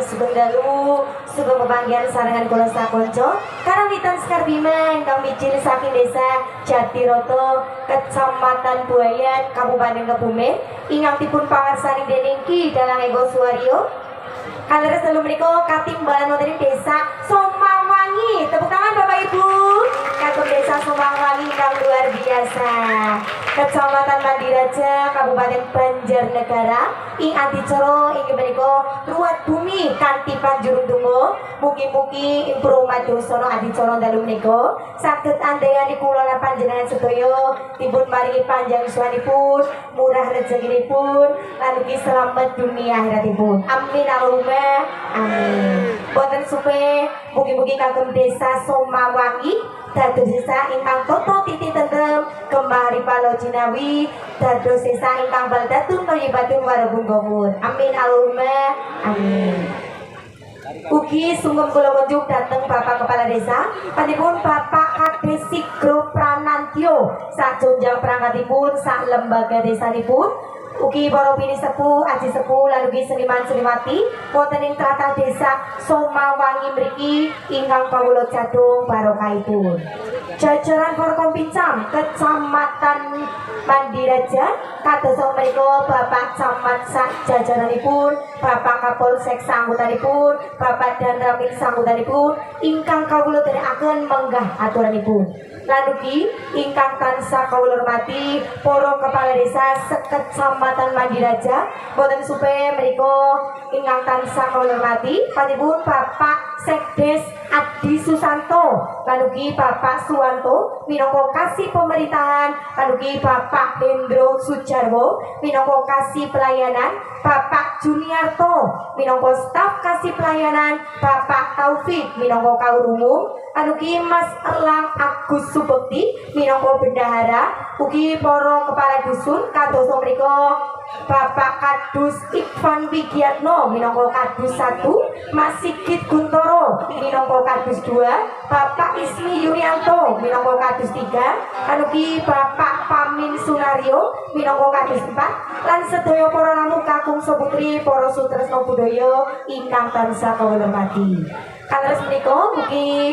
Sugeng dalu, sugeng pepanggihan sarengan kula sakonco karawitan Sekar Bima ingkang mijil saking desa Jatiroto, Kecamatan Buayan, Kabupaten Kebumen ingkang dipun pangarsani dening Ki Dalang Ego Suwaryo. Kaleres dalu menika katimbalan wonten desa Somawangi. Tepuk tangan Bapak Ibu. Kagem desa Somawangi ingkang luar biasa. Kecamatan Mandiraja, Kabupaten Banjarnegara ing adicara inggih menika ruwat bumi kanthi panjurung donga. Mugi-mugi ing Promadosana adicara dalu menika saged andhayani kula lan panjenengan sedaya dipun maringi panjang yuswanipun, murah rezekinipun, lan ugi slamet dunia akhiratipun. Amin Allahumma amin. Boten supe mugi-mugi kagem desa Somawangi dados desa ingkang toto titi tentrem kemari palo jinawi dados desa ingkang baldatun thayyibatun warabun ghafur. Amin Allahumma amin. Ugi sungkem kula kunjuk dateng Bapak Kepala Desa panipun Bapak Kades Sigro Pranantyo sak jonjang perangkatipun sak lembaga desanipun. Ugi para pini sepuh, aji sepuh, lan ugi seniman seniwati wonten ing tlatah desa Somawangi mriki ingkang kawula jadung barokahipun. Jajaran Forkom Pincam Kecamatan Mandiraja kados menika Bapak Camat sak jajaranipun, Bapak Kapolsek sanggutanipun, Bapak Danramil sanggutanipun ingkang kawula dherekaken menggah aturanipun. Lan ugi ingkang tansah kawula hormati para kepala desa sekecamatan Mandiraja, boten supe menika ingkang tansah kawula hormati panipun Bapak Sekdes Adi Susanto, lan ugi Bapak Suwanto minangka Kasih Pemerintahan, lan ugi Bapak Hendro Sujarwo minangka Kasih Pelayanan, Bapak Juniarto minangka Staf Kasih Pelayanan, Bapak Taufik minangka Kaur Umum, lan ugi Mas Erlang Agus Subekti minangka Bendahara, ugi para kepala dusun kados menika Bapak Kadus Ivan Wigiatno minangka Kadus 1, Mas Sigit Guntoro minangka Kadus 2, Bapak Ismi Yuryanto minangka Kadus 3, lan ugi Bapak Pamin Sunario minangka Kadus 4, lan sedaya para tamu kakung saputri para sutresna budaya ingkang tansah kawula hormati. Kaleres menika mugi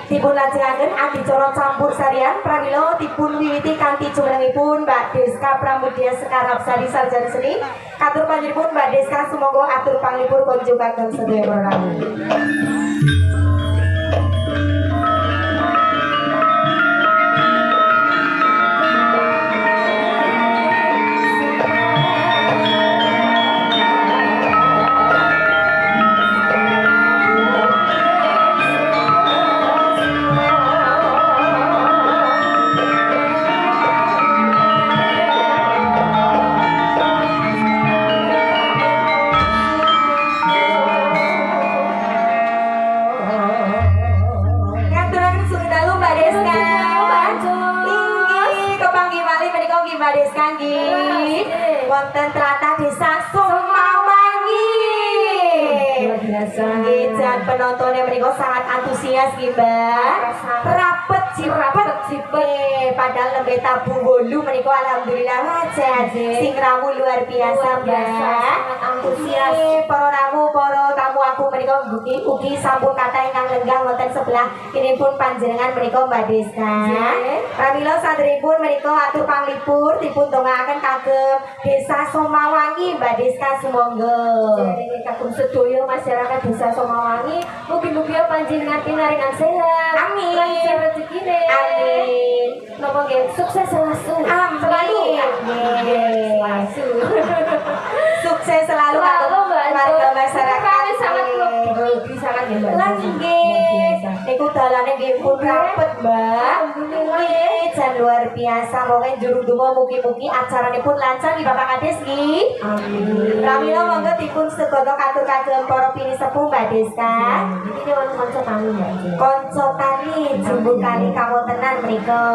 dipun lajengaken adicara campur sarian pramila dipun wiwiti kanthi jumenengipun Mbak Deska Pramudya Sekar Absari sarjana seni. Katur panjenenganipun Mbak Deska sumangga atur panglipur konjugaken sedaya para tamu. Wonten tlatah desa Somawangi. Jan penontonnya menika sangat antusias nggih, Mbak. Rapet jipet padahal nembe tabu wolu menika alhamdulillah wajan. Sing rawu luar biasa, Mbak. Antusias para tamu aku menika ugi sampun kathah ingkang lenggah wonten sebelah kinipun panjenengan menika Mbak Deska. Pramila sadèrèngipun menika atur panglipur dipun dongaaken kagem Desa Somawangi Mbak Deska sumangga. Kagem sedaya masyarakat Desa Somawangi mugi-mugi panjenengan pinaringan sehat. Amin. Lancar rezekine. Amin. Napa nggih sukses selalu. Amin. Selalu. Sukses selalu warga masyarakat. Sangat hebat. Nggih. Niku dalane nggih pun rapet, Mbak. Nggih, jan luar biasa. Moga njuru donga mugi-mugi acaranipun lancar nggih Bapak Kades nggih. Amin. Pramila monggo dipun segodo katur kagem para pinisepuh Mbak Deska. Iki kanca tani Mbak. Kanca tani jumbo kali kawontenan mriku.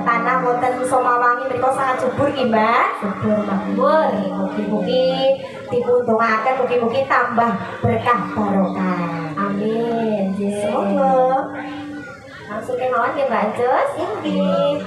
Tanah wonten Somawangi mriku sangat subur nggih, Mbak. Subur makmur. Mugi-mugi dipun dongaaken mugi-mugi tambah berkah barokah. Amin. Semoga langsung kemauan ya Mbak Jos. Inggih.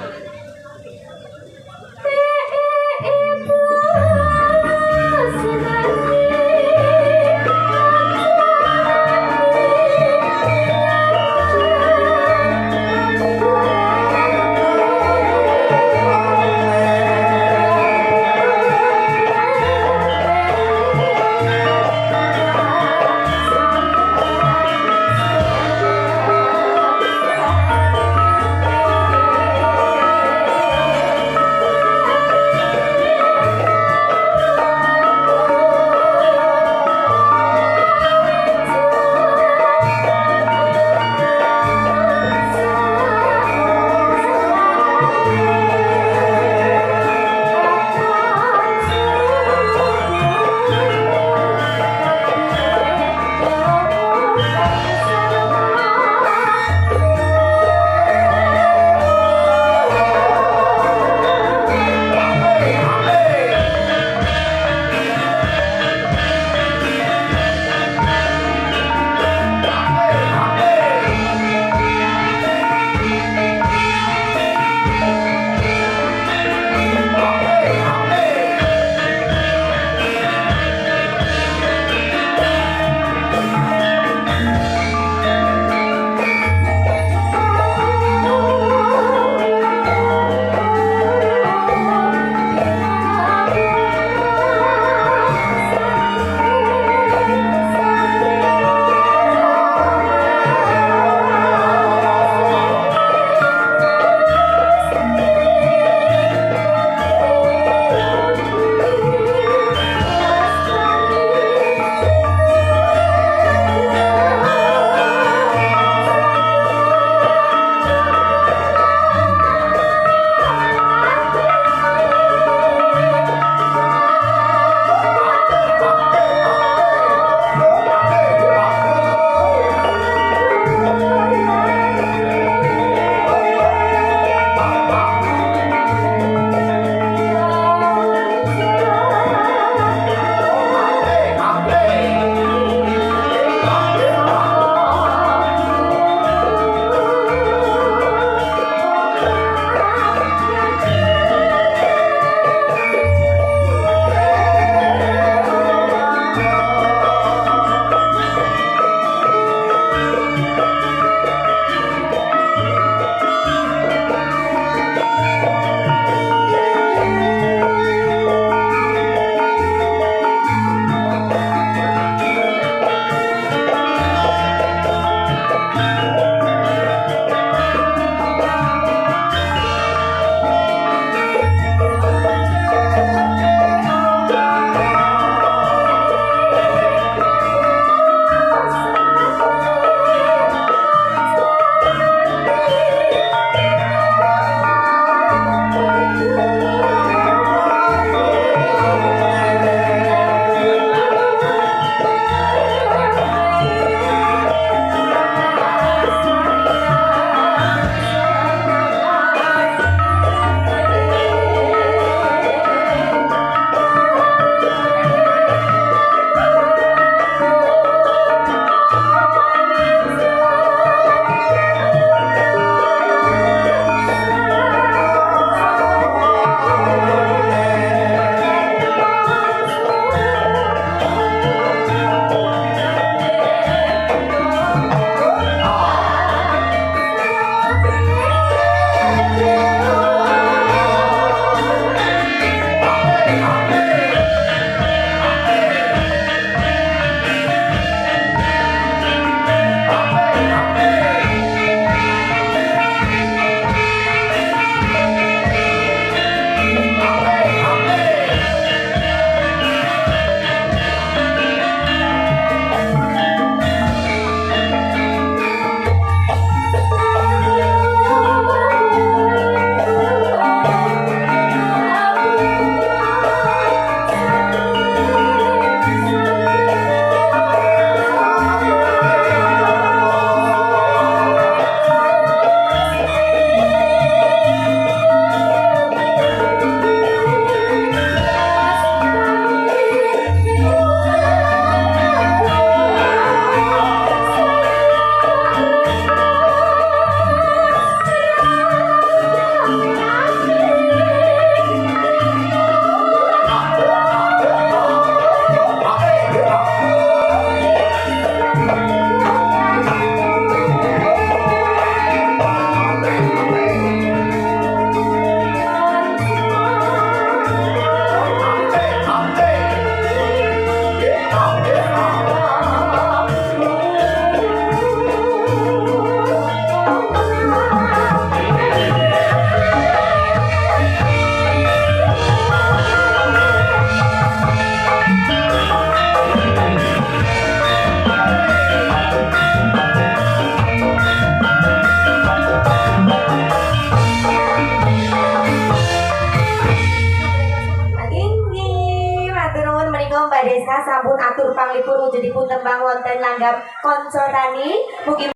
Mbak Desa sampun atur panglipur wujudipun tembang wonten langgam konco tani mugi